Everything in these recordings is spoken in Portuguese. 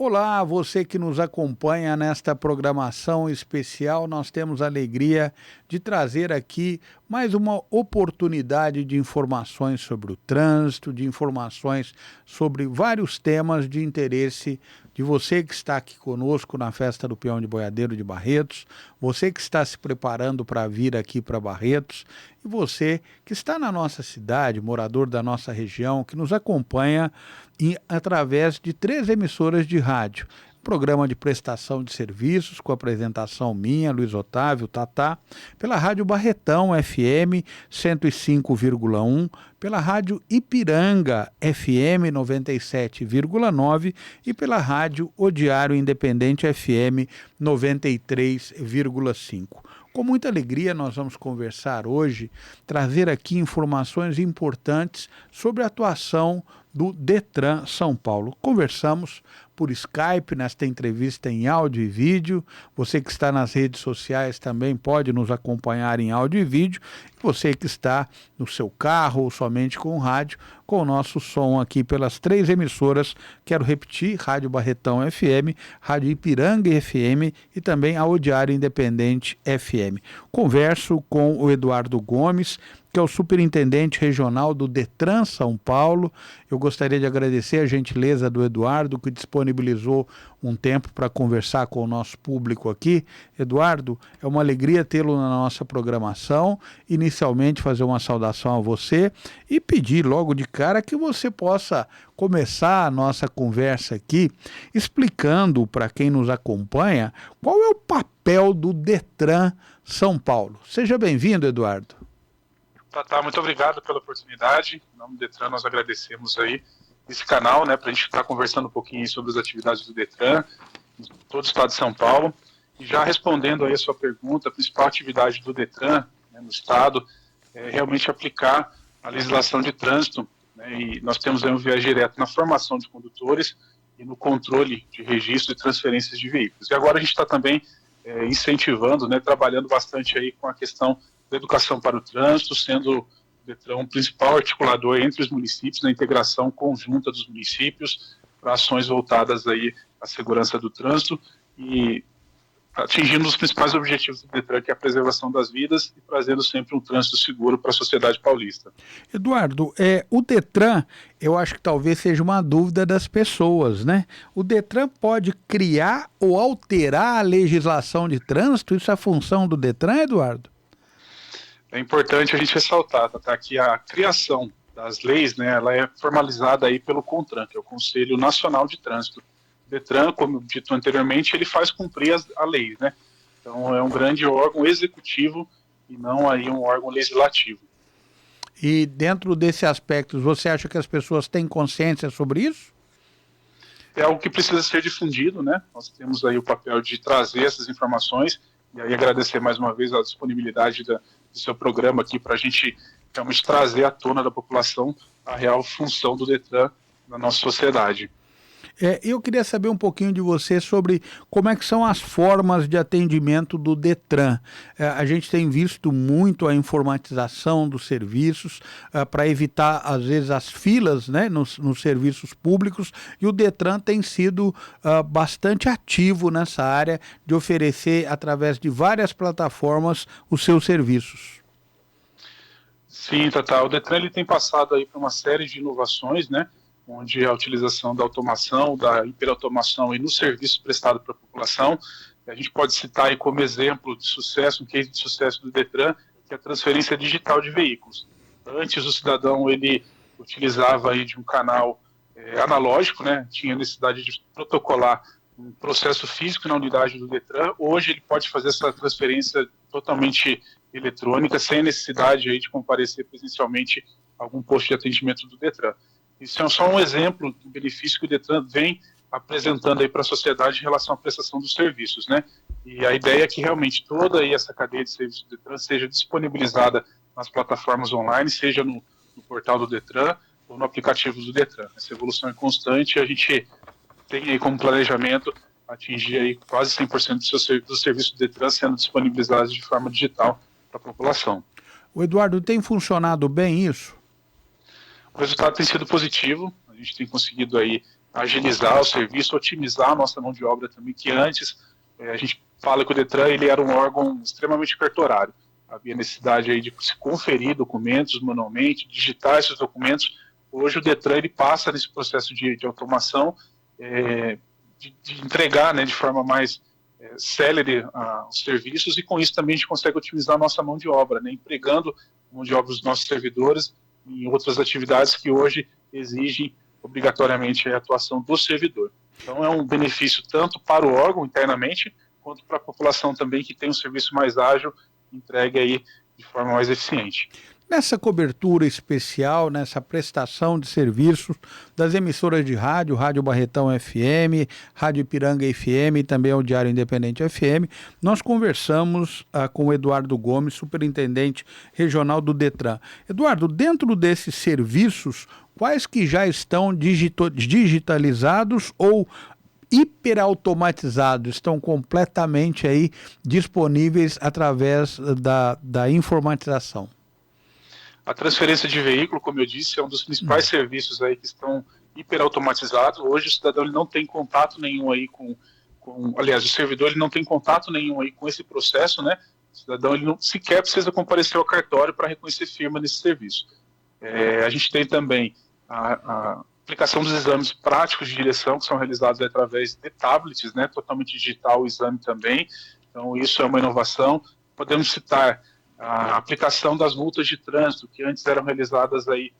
Olá, você que nos acompanha nesta programação especial, nós temos a alegria de trazer aqui mais uma oportunidade de informações sobre o trânsito, de informações sobre vários temas de interesse de você que está aqui conosco na Festa do Peão de Boiadeiro de Barretos, você que está se preparando para vir aqui para Barretos e você que está na nossa cidade, morador da nossa região, que nos acompanha através de 3 emissoras de rádio. Programa de prestação de serviços, com apresentação minha, Luiz Otávio, Tatá, pela Rádio Barretão FM 105,1, pela Rádio Ipiranga FM 97,9 e pela Rádio O Diário Independente FM 93,5. Com muita alegria nós vamos conversar hoje, trazer aqui informações importantes sobre a atuação do Detran São Paulo. Conversamos por Skype nesta entrevista em áudio e vídeo. Você que está nas redes sociais também pode nos acompanhar em áudio e vídeo. Você que está no seu carro ou somente com rádio, com o nosso som aqui pelas 3 emissoras, quero repetir, Rádio Barretão FM, Rádio Ipiranga FM e também a O Diário Independente FM. Converso com o Eduardo Gomes, que é o superintendente regional do Detran São Paulo. Eu gostaria de agradecer a gentileza do Eduardo, que disponibilizou um tempo para conversar com o nosso público aqui. Eduardo, é uma alegria tê-lo na nossa programação. Inicialmente fazer uma saudação a você e pedir logo de cara que você possa começar a nossa conversa aqui explicando para quem nos acompanha qual é o papel do Detran São Paulo. Seja bem-vindo, Eduardo. Tá, muito obrigado pela oportunidade. Em nome do Detran, nós agradecemos aí esse canal, né, para a gente estar conversando um pouquinho sobre as atividades do Detran em todo o estado de São Paulo. E já respondendo aí a sua pergunta, a principal atividade do Detran, né, no estado é realmente aplicar a legislação de trânsito, né, e nós temos aí um viés direto na formação de condutores e no controle de registro e transferências de veículos. E agora a gente está também incentivando, né, trabalhando bastante aí com a questão da educação para o trânsito, sendo o Detran um principal articulador entre os municípios, na integração conjunta dos municípios, para ações voltadas aí à segurança do trânsito e atingindo os principais objetivos do Detran, que é a preservação das vidas e trazendo sempre um trânsito seguro para a sociedade paulista. Eduardo, o Detran, eu acho que talvez seja uma dúvida das pessoas, né? O Detran pode criar ou alterar a legislação de trânsito? Isso é a função do Detran, Eduardo? É importante a gente ressaltar, tá, que a criação das leis, né, ela é formalizada aí pelo CONTRAN, que é o Conselho Nacional de Trânsito. O Detran, como dito anteriormente, ele faz cumprir a lei, né? Então é um grande órgão executivo e não aí um órgão legislativo. E dentro desse aspecto, você acha que as pessoas têm consciência sobre isso? É algo que precisa ser difundido, né? Nós temos aí o papel de trazer essas informações e aí agradecer mais uma vez a disponibilidade do seu programa aqui para a gente realmente trazer à tona da população a real função do Detran na nossa sociedade. Eu queria saber um pouquinho de você sobre como é que são as formas de atendimento do Detran. A gente tem visto muito a informatização dos serviços para evitar, às vezes, as filas, né, nos serviços públicos, e o Detran tem sido bastante ativo nessa área de oferecer, através de várias plataformas, os seus serviços. Sim, Tata, o Detran ele tem passado aí por uma série de inovações, né, onde a utilização da automação, da hiperautomação e no serviço prestado para a população, a gente pode citar aí como exemplo de sucesso, um case de sucesso do Detran, que é a transferência digital de veículos. Antes o cidadão ele utilizava aí de um canal analógico, né, tinha necessidade de protocolar um processo físico na unidade do Detran. Hoje ele pode fazer essa transferência totalmente eletrônica, sem necessidade aí de comparecer presencialmente a algum posto de atendimento do Detran. Isso é só um exemplo do benefício que o Detran vem apresentando aí para a sociedade em relação à prestação dos serviços, né? E a ideia é que realmente toda aí essa cadeia de serviços do Detran seja disponibilizada nas plataformas online, seja no portal do Detran ou no aplicativo do Detran. Essa evolução é constante e a gente tem aí como planejamento atingir aí quase 100% dos serviços do Detran sendo disponibilizados de forma digital para a população. O Eduardo, tem funcionado bem isso? O resultado tem sido positivo, a gente tem conseguido aí agilizar o serviço, otimizar a nossa mão de obra também, que antes a gente fala que o Detran ele era um órgão extremamente cartorário. Havia necessidade aí de se conferir documentos manualmente, digitar esses documentos. Hoje o Detran ele passa nesse processo de automação, de entregar, né, de forma mais célere os serviços, e com isso também a gente consegue otimizar a nossa mão de obra, né, empregando a mão de obra dos nossos servidores em outras atividades que hoje exigem obrigatoriamente a atuação do servidor. Então é um benefício tanto para o órgão internamente, quanto para a população também, que tem um serviço mais ágil, entregue aí de forma mais eficiente. Nessa cobertura especial, nessa prestação de serviços das emissoras de rádio, Rádio Barretão FM, Rádio Ipiranga FM e também o Diário Independente FM, nós conversamos com o Eduardo Gomes, superintendente regional do Detran. Eduardo, dentro desses serviços, quais que já estão digitalizados ou hiperautomatizados, estão completamente aí disponíveis através da informatização? A transferência de veículo, como eu disse, é um dos principais serviços aí que estão hiperautomatizados. Hoje o cidadão ele não tem contato nenhum aí aliás, o servidor ele não tem contato nenhum aí com esse processo, né? O cidadão ele não sequer precisa comparecer ao cartório para reconhecer firma nesse serviço. A gente tem também a aplicação dos exames práticos de direção, que são realizados através de tablets, né? Totalmente digital o exame também. Então isso é uma inovação. Podemos citar a aplicação das multas de trânsito, que antes eram realizadas aí,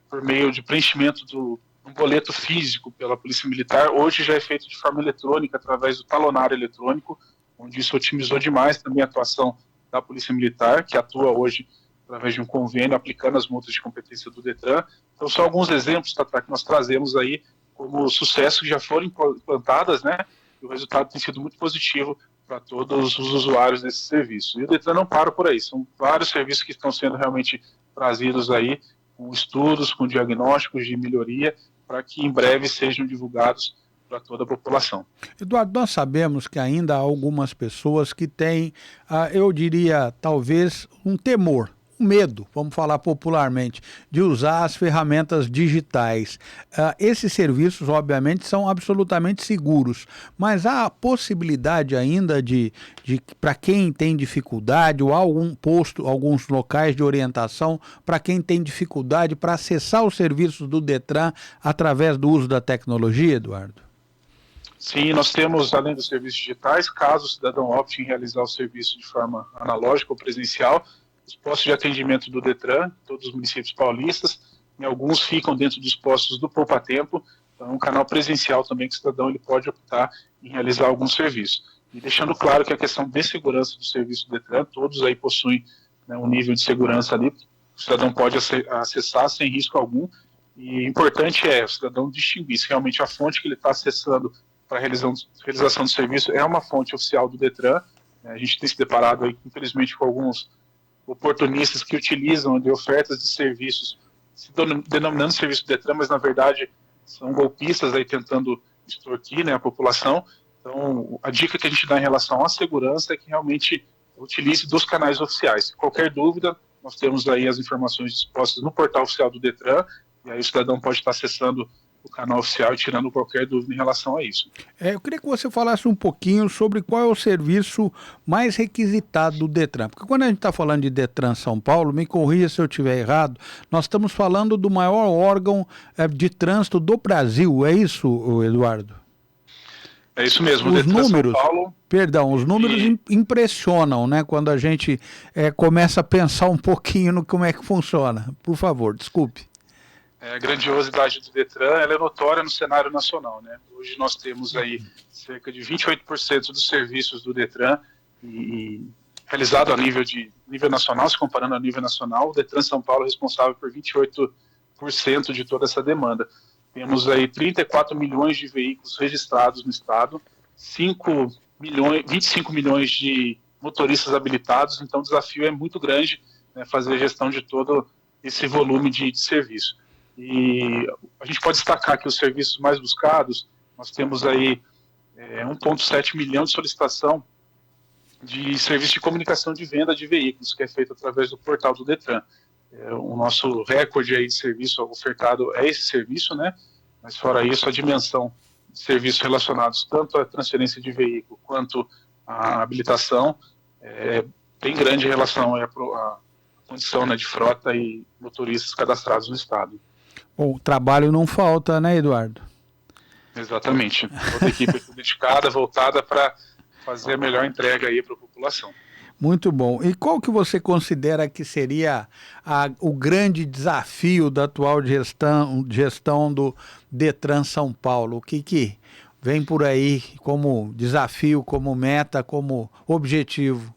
por meio de preenchimento de um boleto físico pela Polícia Militar, hoje já é feito de forma eletrônica, através do talonário eletrônico, onde isso otimizou demais também a atuação da Polícia Militar, que atua hoje através de um convênio, aplicando as multas de competência do Detran. Então, são alguns exemplos, Tatá, que nós trazemos aí como sucesso que já foram implantadas, né? E o resultado tem sido muito positivo para todos os usuários desse serviço. E o Detran não para por aí, são vários serviços que estão sendo realmente trazidos aí, com estudos, com diagnósticos de melhoria, para que em breve sejam divulgados para toda a população. Eduardo, nós sabemos que ainda há algumas pessoas que têm, eu diria, talvez um temor, um medo, vamos falar popularmente, de usar as ferramentas digitais. Esses serviços, obviamente, são absolutamente seguros, mas há a possibilidade ainda de para quem tem dificuldade, ou há alguns locais de orientação para quem tem dificuldade para acessar os serviços do Detran através do uso da tecnologia, Eduardo? Sim, nós temos, além dos serviços digitais, caso o cidadão opte em realizar o serviço de forma analógica ou presencial, os postos de atendimento do Detran, todos os municípios paulistas, e alguns ficam dentro dos postos do Poupa Tempo, então é um canal presencial também que o cidadão ele pode optar em realizar algum serviço. E deixando claro que a questão de segurança do serviço do Detran, todos aí possuem, né, um nível de segurança ali, o cidadão pode acessar sem risco algum, e importante é o cidadão distinguir se realmente a fonte que ele está acessando para a realização do serviço é uma fonte oficial do Detran. A gente tem se deparado aí, infelizmente, com alguns oportunistas que utilizam de ofertas de serviços, se denominando serviço do Detran, mas na verdade são golpistas aí tentando extorquir, né, a população. Então, a dica que a gente dá em relação à segurança é que realmente utilize dos canais oficiais. Qualquer dúvida, nós temos aí as informações dispostas no portal oficial do Detran, e aí o cidadão pode estar acessando o canal oficial e tirando qualquer dúvida em relação a isso. Eu queria que você falasse um pouquinho sobre qual é o serviço mais requisitado do Detran, porque quando a gente está falando de Detran São Paulo, me corrija se eu estiver errado, nós estamos falando do maior órgão de trânsito do Brasil, é isso, Eduardo? É isso mesmo, os números, São Paulo... Perdão, os números impressionam, né, quando a gente começa a pensar um pouquinho no como é que funciona. Por favor, desculpe. A grandiosidade do Detran ela é notória no cenário nacional, né? Hoje nós temos aí cerca de 28% dos serviços do Detran realizado a nível nacional, se comparando a nível nacional, o Detran São Paulo é responsável por 28% de toda essa demanda. Temos aí 34 milhões de veículos registrados no estado, 25 milhões de motoristas habilitados, então o desafio é muito grande, né, fazer a gestão de todo esse volume de serviço. E a gente pode destacar que os serviços mais buscados, nós temos aí 1,7 milhão de solicitação de serviço de comunicação de venda de veículos, que é feito através do portal do Detran. O nosso recorde aí de serviço ofertado é esse serviço, né? Mas fora isso, a dimensão de serviços relacionados tanto à transferência de veículo quanto à habilitação é bem grande em relação à condição, né, de frota e motoristas cadastrados no estado. Bom, o trabalho não falta, né, Eduardo? Exatamente. Toda a equipe é dedicada, voltada para fazer a melhor entrega aí para a população. Muito bom. E qual que você considera que seria o grande desafio da atual gestão do Detran São Paulo? O que vem por aí como desafio, como meta, como objetivo?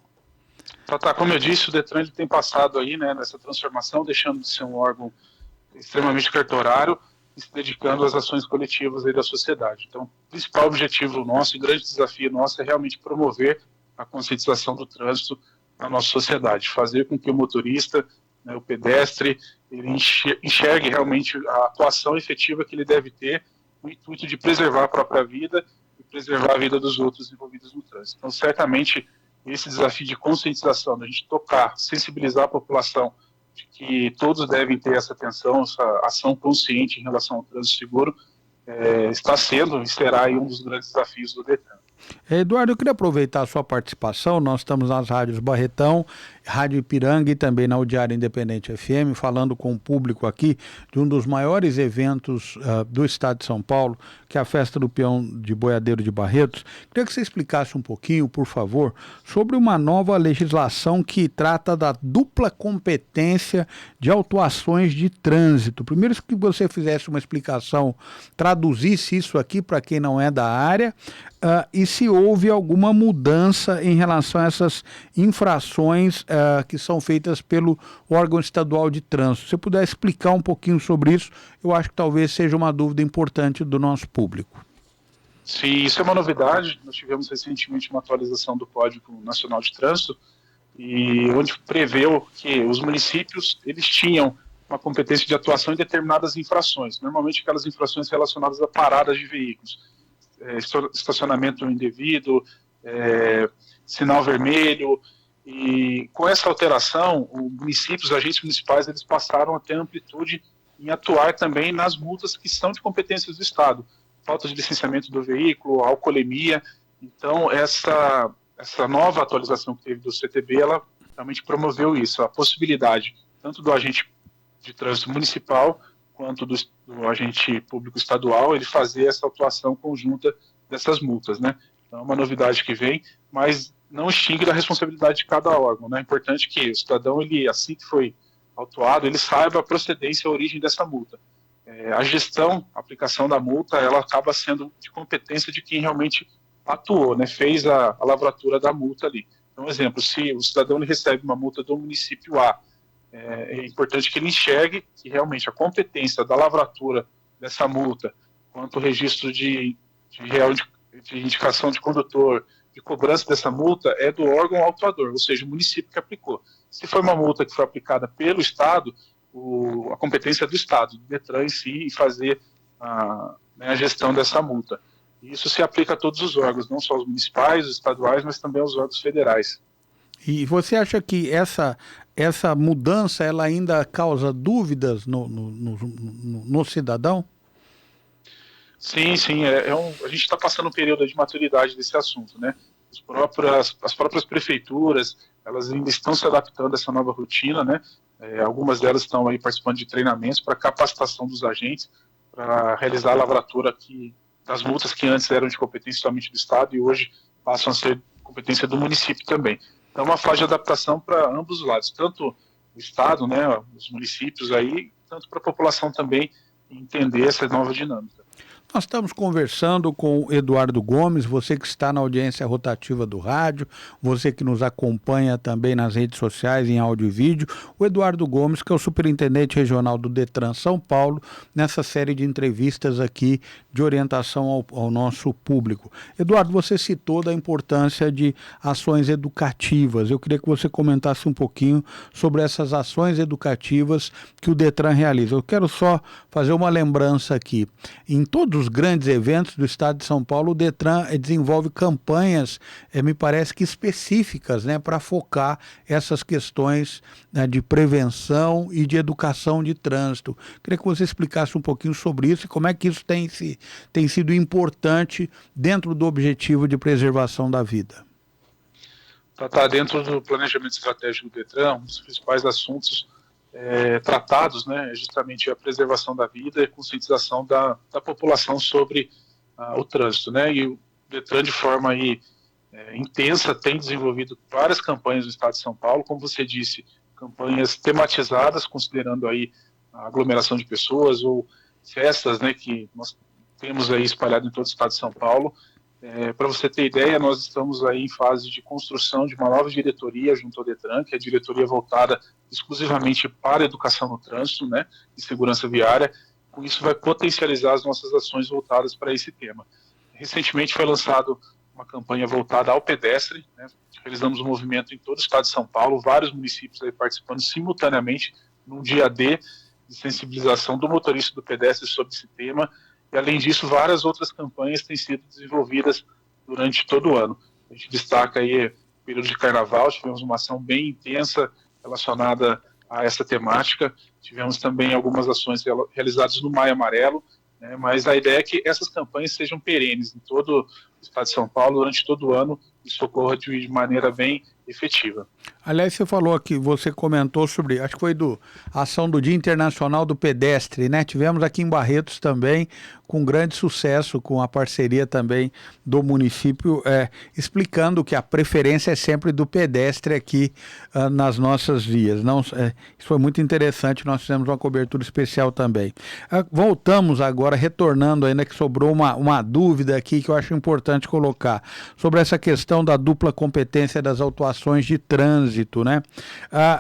Tá, como eu disse, o Detran ele tem passado aí, né, nessa transformação, deixando de ser um órgão extremamente cartorário e se dedicando às ações coletivas aí da sociedade. Então, o principal objetivo nosso e grande desafio nosso é realmente promover a conscientização do trânsito na nossa sociedade, fazer com que o motorista, né, o pedestre, ele enxergue realmente a atuação efetiva que ele deve ter no intuito de preservar a própria vida e preservar a vida dos outros envolvidos no trânsito. Então, certamente, esse desafio de conscientização, da gente tocar, sensibilizar a população de que todos devem ter essa atenção, essa ação consciente em relação ao trânsito seguro, está sendo e será aí um dos grandes desafios do Detran. Eduardo, eu queria aproveitar a sua participação. Nós estamos nas rádios Barretão, Rádio Ipiranga e também na Diário Independente FM, falando com o público aqui de um dos maiores eventos do estado de São Paulo, que é a Festa do Peão de Boiadeiro de Barretos. Queria que você explicasse um pouquinho, por favor, sobre uma nova legislação que trata da dupla competência de autuações de trânsito. Primeiro que você fizesse uma explicação, traduzisse isso aqui para quem não é da área, e se houve alguma mudança em relação a essas infrações que são feitas pelo órgão estadual de trânsito. Se você puder explicar um pouquinho sobre isso, eu acho que talvez seja uma dúvida importante do nosso público. Sim, isso é uma novidade. Nós tivemos recentemente uma atualização do Código Nacional de Trânsito, e onde preveu que os municípios eles tinham uma competência de atuação em determinadas infrações, normalmente aquelas infrações relacionadas a paradas de veículos, estacionamento indevido, sinal vermelho. E com essa alteração, os agentes municipais, eles passaram a ter amplitude em atuar também nas multas que são de competências do Estado, falta de licenciamento do veículo, alcoolemia. Então, essa nova atualização que teve do CTB, ela realmente promoveu isso, a possibilidade tanto do agente de trânsito municipal quanto do agente público estadual, ele fazer essa atuação conjunta dessas multas, né? Então é uma novidade que vem, mas não extingue da responsabilidade de cada órgão, né? É importante que o cidadão, ele, assim que foi autuado, ele saiba a procedência, a origem dessa multa. A gestão, a aplicação da multa, ela acaba sendo de competência de quem realmente atuou, né? Fez a lavratura da multa ali. Então, exemplo, se o cidadão ele recebe uma multa do município A, é importante que ele enxergue que realmente a competência da lavratura dessa multa, quanto o registro de indicação de condutor, de cobrança dessa multa, é do órgão autuador, ou seja, o município que aplicou. Se foi uma multa que foi aplicada pelo Estado, a competência é do Estado, do Detran em si, e fazer a gestão dessa multa. E isso se aplica a todos os órgãos, não só os municipais, os estaduais, mas também aos órgãos federais. E você acha que essa mudança ela ainda causa dúvidas no cidadão? Sim. A gente está passando um período de maturidade desse assunto, né? As próprias prefeituras, elas ainda estão se adaptando a essa nova rotina, né? Algumas delas estão aí participando de treinamentos para capacitação dos agentes, para realizar a lavratura das multas que antes eram de competência somente do Estado e hoje passam a ser competência do município também. Então, é uma fase de adaptação para ambos os lados, tanto o Estado, né, os municípios aí, tanto para a população também entender essa nova dinâmica. Nós estamos conversando com o Eduardo Gomes, você que está na audiência rotativa do rádio, você que nos acompanha também nas redes sociais, em áudio e vídeo. O Eduardo Gomes, que é o superintendente regional do Detran São Paulo, nessa série de entrevistas aqui de orientação ao nosso público. Eduardo, você citou da importância de ações educativas. Eu queria que você comentasse um pouquinho sobre essas ações educativas que o Detran realiza. Eu quero só fazer uma lembrança aqui. Em todos os grandes eventos do estado de São Paulo, o Detran desenvolve campanhas, me parece que específicas, né, para focar essas questões, né, de prevenção e de educação de trânsito. Queria que você explicasse um pouquinho sobre isso e como é que isso tem sido importante dentro do objetivo de preservação da vida. Tá dentro do planejamento estratégico do Detran, um dos principais assuntos tratados, né, é justamente a preservação da vida e a conscientização da população sobre o trânsito, né, e o Detran, de forma aí, intensa, tem desenvolvido várias campanhas no estado de São Paulo, como você disse, campanhas tematizadas, considerando aí a aglomeração de pessoas ou festas, né, que nós temos aí espalhado em todo o estado de São Paulo. Para você ter ideia, nós estamos aí em fase de construção de uma nova diretoria junto ao Detran, que é a diretoria voltada exclusivamente para a educação no trânsito, né, e segurança viária. Com isso vai potencializar as nossas ações voltadas para esse tema. Recentemente foi lançado uma campanha voltada ao pedestre, né, realizamos um movimento em todo o estado de São Paulo, vários municípios aí participando simultaneamente num dia D de sensibilização do motorista e do pedestre sobre esse tema. E, além disso, várias outras campanhas têm sido desenvolvidas durante todo o ano. A gente destaca aí o período de carnaval, tivemos uma ação bem intensa relacionada a essa temática. Tivemos também algumas ações realizadas no Maio Amarelo, né, mas a ideia é que essas campanhas sejam perenes em todo o estado de São Paulo, durante todo o ano, e isso ocorra de maneira bem efetiva. Aliás, você falou aqui, você comentou sobre, acho que foi a ação do Dia Internacional do Pedestre, né? Tivemos aqui em Barretos também, com grande sucesso, com a parceria também do município, explicando que a preferência é sempre do pedestre aqui nas nossas vias. Não, isso foi muito interessante, nós fizemos uma cobertura especial também. Voltamos agora, retornando ainda, que sobrou uma dúvida aqui que eu acho importante colocar, sobre essa questão da dupla competência das autuações de trânsito, né?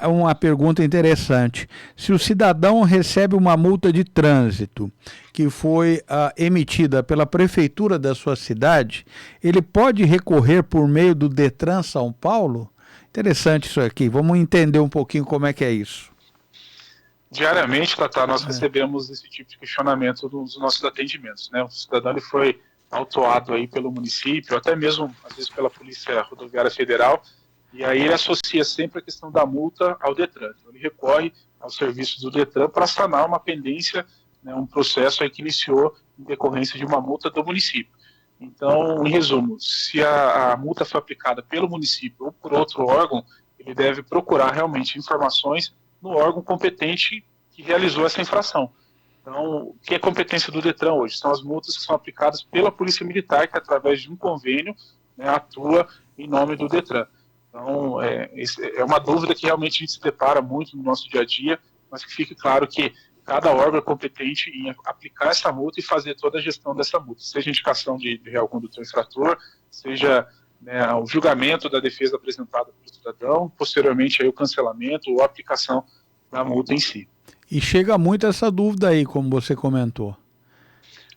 Uma pergunta interessante. Se o cidadão recebe uma multa de trânsito que foi emitida pela prefeitura da sua cidade, ele pode recorrer por meio do Detran São Paulo? Interessante isso aqui. Vamos entender um pouquinho como é que é isso. Diariamente, Tatá, nós recebemos esse tipo de questionamento nos nossos atendimentos, né? O cidadão ele foi autuado aí pelo município, até mesmo, às vezes, pela Polícia Rodoviária Federal, e aí ele associa sempre a questão da multa ao Detran. Então, ele recorre aos serviços do Detran para sanar uma pendência, né, um processo aí que iniciou em decorrência de uma multa do município. Então, em resumo, se a multa foi aplicada pelo município ou por outro órgão, ele deve procurar realmente informações no órgão competente que realizou essa infração. Então, o que é competência do Detran hoje? São as multas que são aplicadas pela Polícia Militar, que através de um convênio, né, atua em nome do Detran. Então, é uma dúvida que realmente a gente se depara muito no nosso dia a dia, mas que fique claro que cada órgão é competente em aplicar essa multa e fazer toda a gestão dessa multa, seja indicação de real condutor infrator, seja, né, o julgamento da defesa apresentada pelo cidadão, posteriormente aí o cancelamento ou a aplicação da multa em si. E chega muito essa dúvida aí, como você comentou.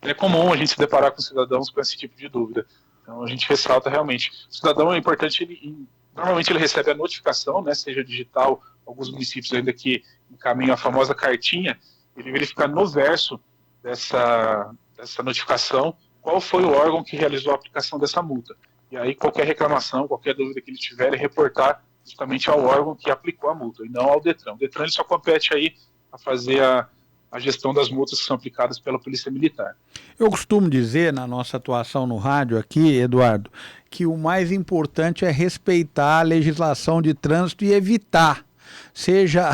É comum a gente se deparar com cidadãos com esse tipo de dúvida. Então a gente ressalta realmente. O cidadão é importante, normalmente ele recebe a notificação, né, seja digital, alguns municípios ainda que encaminham a famosa cartinha, ele verifica no verso dessa notificação qual foi o órgão que realizou a aplicação dessa multa. E aí qualquer reclamação, qualquer dúvida que ele tiver, ele reportar justamente ao órgão que aplicou a multa, e não ao Detran. O Detran ele só compete aí a fazer a gestão das multas que são aplicadas pela Polícia Militar. Eu costumo dizer, na nossa atuação no rádio aqui, Eduardo, que o mais importante é respeitar a legislação de trânsito e evitar, seja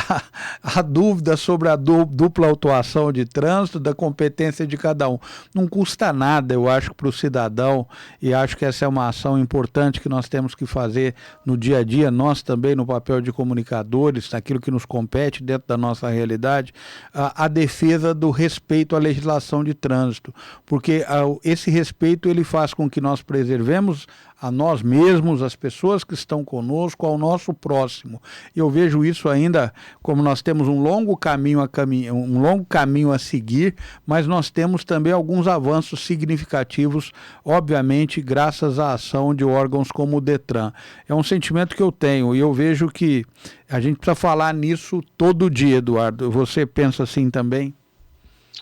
a dúvida sobre a dupla autuação de trânsito, da competência de cada um. Não custa nada, eu acho, para o cidadão, e acho que essa é uma ação importante que nós temos que fazer no dia a dia, nós também no papel de comunicadores, naquilo que nos compete dentro da nossa realidade, a defesa do respeito à legislação de trânsito, porque esse respeito ele faz com que nós preservemos a nós mesmos, as pessoas que estão conosco, ao nosso próximo. E eu vejo isso ainda como nós temos um longo caminho a seguir, mas nós temos também alguns avanços significativos, obviamente, graças à ação de órgãos como o Detran. É um sentimento que eu tenho e eu vejo que a gente precisa falar nisso todo dia, Eduardo. Você pensa assim também?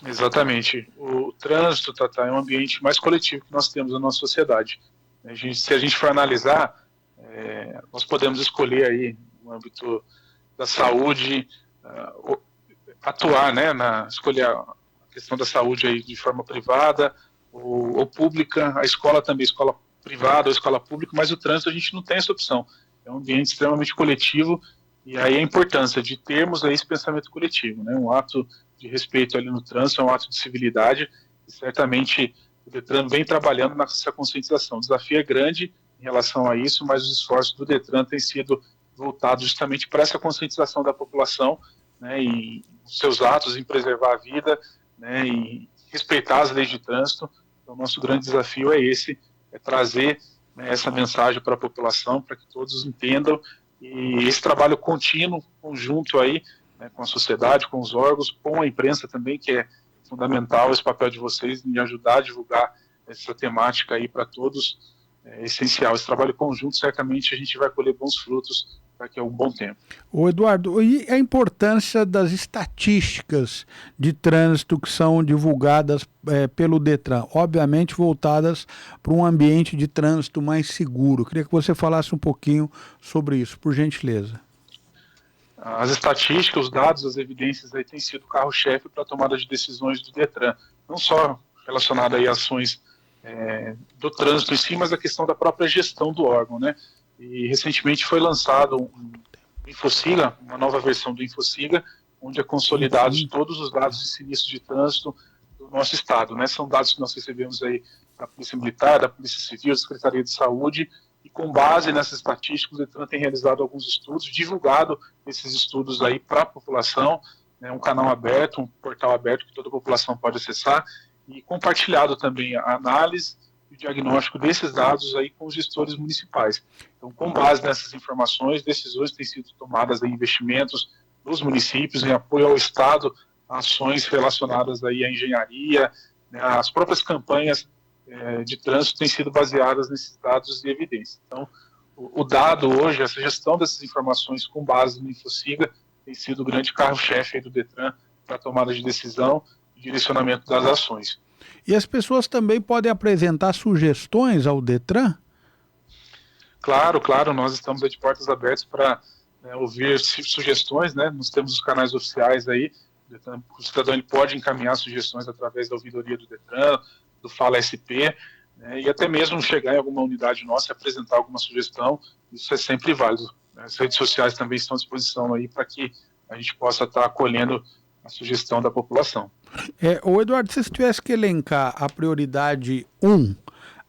Exatamente. O trânsito, Tata, é um ambiente mais coletivo que nós temos na nossa sociedade. Se a gente for analisar, nós podemos escolher aí no âmbito da saúde, atuar, né, escolher a questão da saúde aí de forma privada ou pública, a escola também, escola privada ou escola pública, mas o trânsito a gente não tem essa opção. É um ambiente extremamente coletivo e aí a importância de termos aí esse pensamento coletivo, né, um ato de respeito ali no trânsito, é um ato de civilidade e certamente o Detran vem trabalhando nessa conscientização. O desafio é grande em relação a isso, mas os esforços do Detran têm sido voltados justamente para essa conscientização da população, né, e os seus atos em preservar a vida, né, e respeitar as leis de trânsito. Então, nosso grande desafio é esse, é trazer, né, essa mensagem para a população, para que todos entendam, e esse trabalho contínuo, conjunto aí, né, com a sociedade, com os órgãos, com a imprensa também, que é fundamental esse papel de vocês em ajudar a divulgar essa temática aí para todos, é essencial. Esse trabalho conjunto, certamente a gente vai colher bons frutos daqui a um bom tempo. Ô Eduardo, e a importância das estatísticas de trânsito que são divulgadas pelo Detran, obviamente voltadas para um ambiente de trânsito mais seguro. Queria que você falasse um pouquinho sobre isso, por gentileza. As estatísticas, os dados, as evidências aí têm sido o carro-chefe para a tomada de decisões do Detran, não só relacionada aí a ações do trânsito em si, mas a questão da própria gestão do órgão, né? E recentemente foi lançado um InfoSiga, uma nova versão do InfoSiga, onde é consolidados todos os dados de sinistro de trânsito do nosso estado, né? São dados que nós recebemos aí da Polícia Militar, da Polícia Civil, da Secretaria de Saúde, e com base nessas estatísticas, o Detran tem realizado alguns estudos, divulgado esses estudos aí para a população, né? Um canal aberto, um portal aberto que toda a população pode acessar, e compartilhado também a análise e o diagnóstico desses dados aí com os gestores municipais. Então, com base nessas informações, decisões têm sido tomadas em investimentos dos municípios, em apoio ao Estado, ações relacionadas aí à engenharia, né, as próprias campanhas de trânsito têm sido baseadas nesses dados e evidências. Então, o dado hoje, essa gestão dessas informações com base no InfoSiga, tem sido o grande carro-chefe do Detran para a tomada de decisão e direcionamento das ações. E as pessoas também podem apresentar sugestões ao Detran? Claro, nós estamos de portas abertas para ouvir sugestões, né? Nós temos os canais oficiais aí, o cidadão ele pode encaminhar sugestões através da ouvidoria do Detran, do Fala SP, né? E até mesmo chegar em alguma unidade nossa e apresentar alguma sugestão, isso é sempre válido. As redes sociais também estão à disposição aí para que a gente possa estar acolhendo a sugestão da população. Ô Eduardo, se você tivesse que elencar a prioridade 1,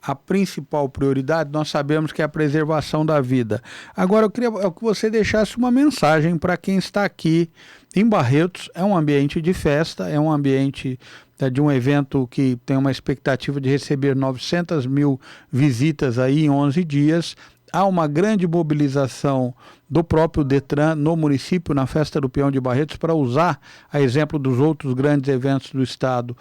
a principal prioridade, nós sabemos que é a preservação da vida. Agora, eu queria que você deixasse uma mensagem para quem está aqui em Barretos. É um ambiente de festa, é um ambiente de um evento que tem uma expectativa de receber 900 mil visitas aí em 11 dias. Há uma grande mobilização do próprio Detran no município, na Festa do Peão de Barretos, para usar, a exemplo dos outros grandes eventos do Estado,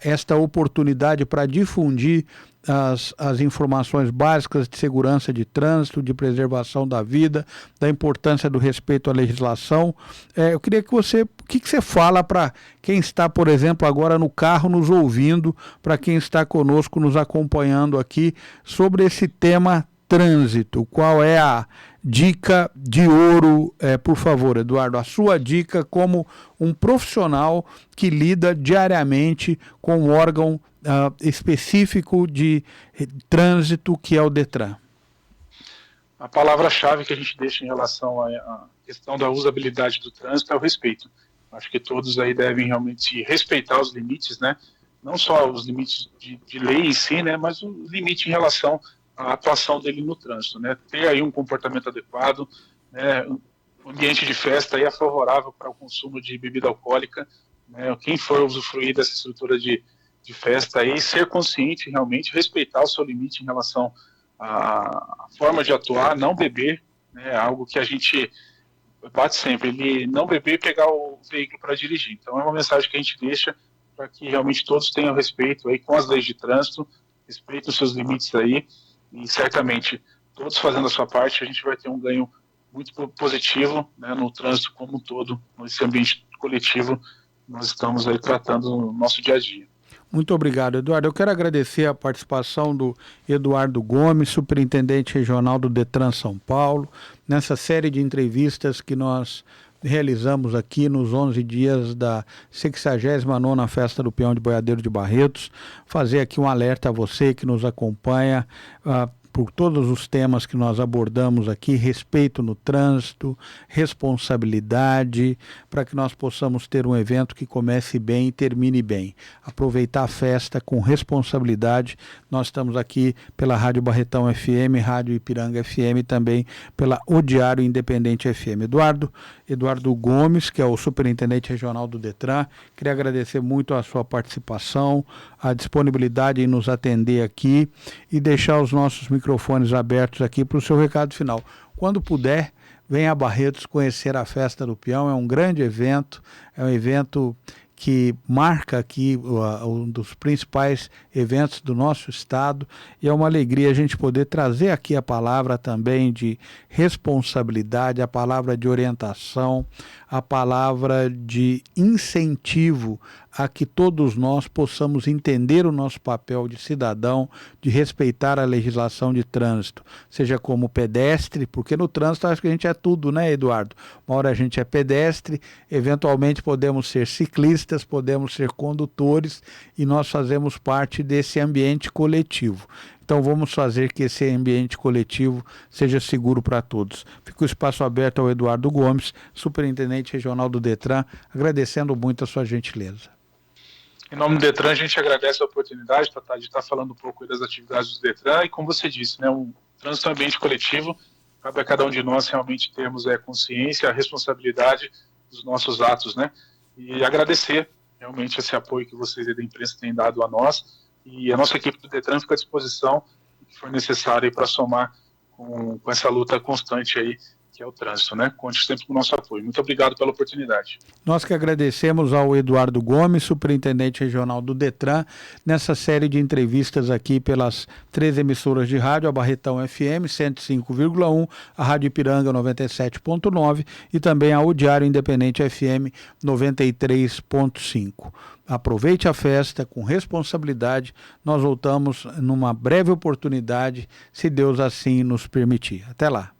esta oportunidade para difundir as informações básicas de segurança de trânsito, de preservação da vida, da importância do respeito à legislação. Eu queria que você, o que você fala para quem está, por exemplo, agora no carro nos ouvindo, para quem está conosco nos acompanhando aqui, sobre esse tema trânsito? Qual é a dica de ouro, por favor, Eduardo, a sua dica como um profissional que lida diariamente com um órgão específico de trânsito que é o Detran? A palavra-chave que a gente deixa em relação à questão da usabilidade do trânsito é o respeito. Acho que todos aí devem realmente respeitar os limites, né? Não só os limites de lei em si, né? Mas o limite em relação a atuação dele no trânsito, né? Ter aí um comportamento adequado, né? O ambiente de festa aí é favorável para o consumo de bebida alcoólica, né? Quem for usufruir dessa estrutura de festa aí, ser consciente realmente, respeitar o seu limite em relação à forma de atuar, não beber, né? Algo que a gente bate sempre, ele não beber e pegar o veículo para dirigir. Então é uma mensagem que a gente deixa para que realmente todos tenham respeito aí com as leis de trânsito, respeitem os seus limites aí, e certamente todos fazendo a sua parte a gente vai ter um ganho muito positivo, né, no trânsito como um todo, nesse ambiente coletivo nós estamos aí tratando no nosso dia a dia. Muito obrigado, Eduardo. Eu quero agradecer a participação do Eduardo Gomes, superintendente regional do Detran São Paulo, nessa série de entrevistas que nós realizamos aqui nos 11 dias da 69ª Festa do Peão de Boiadeiro de Barretos. Fazer aqui um alerta a você que nos acompanha, por todos os temas que nós abordamos aqui, respeito no trânsito, responsabilidade, para que nós possamos ter um evento que comece bem e termine bem. Aproveitar a festa com responsabilidade. Nós estamos aqui pela Rádio Barretão FM, Rádio Ipiranga FM, também pela O Diário Independente FM. Eduardo Gomes, que é o superintendente regional do Detran, queria agradecer muito a sua participação, a disponibilidade em nos atender aqui e deixar os nossos microfones abertos aqui para o seu recado final. Quando puder, venha a Barretos conhecer a Festa do Peão, é um grande evento, é um evento que marca aqui um dos principais eventos do nosso estado, e é uma alegria a gente poder trazer aqui a palavra também de responsabilidade, a palavra de orientação, a palavra de incentivo a que todos nós possamos entender o nosso papel de cidadão, de respeitar a legislação de trânsito, seja como pedestre, porque no trânsito acho que a gente é tudo, né, Eduardo? Uma hora a gente é pedestre, eventualmente podemos ser ciclistas, podemos ser condutores, e nós fazemos parte desse ambiente coletivo. Então vamos fazer que esse ambiente coletivo seja seguro para todos. Fica o espaço aberto ao Eduardo Gomes, superintendente regional do Detran, agradecendo muito a sua gentileza. Em nome do Detran, a gente agradece a oportunidade de estar falando um pouco das atividades do Detran, e como você disse, né, um trânsito é um ambiente coletivo, cabe a cada um de nós realmente termos a consciência, a responsabilidade dos nossos atos, né, e agradecer realmente esse apoio que vocês da imprensa têm dado a nós, e a nossa equipe do Detran fica à disposição, que for necessário para somar com essa luta constante aí, que é o trânsito, né? Conte sempre com o nosso apoio. Muito obrigado pela oportunidade. Nós que agradecemos ao Eduardo Gomes, superintendente regional do Detran, nessa série de entrevistas aqui pelas 3 emissoras de rádio, a Barretão FM 105,1, a Rádio Ipiranga 97,9 e também a O Diário Independente FM 93,5. Aproveite a festa com responsabilidade. Nós voltamos numa breve oportunidade, se Deus assim nos permitir. Até lá.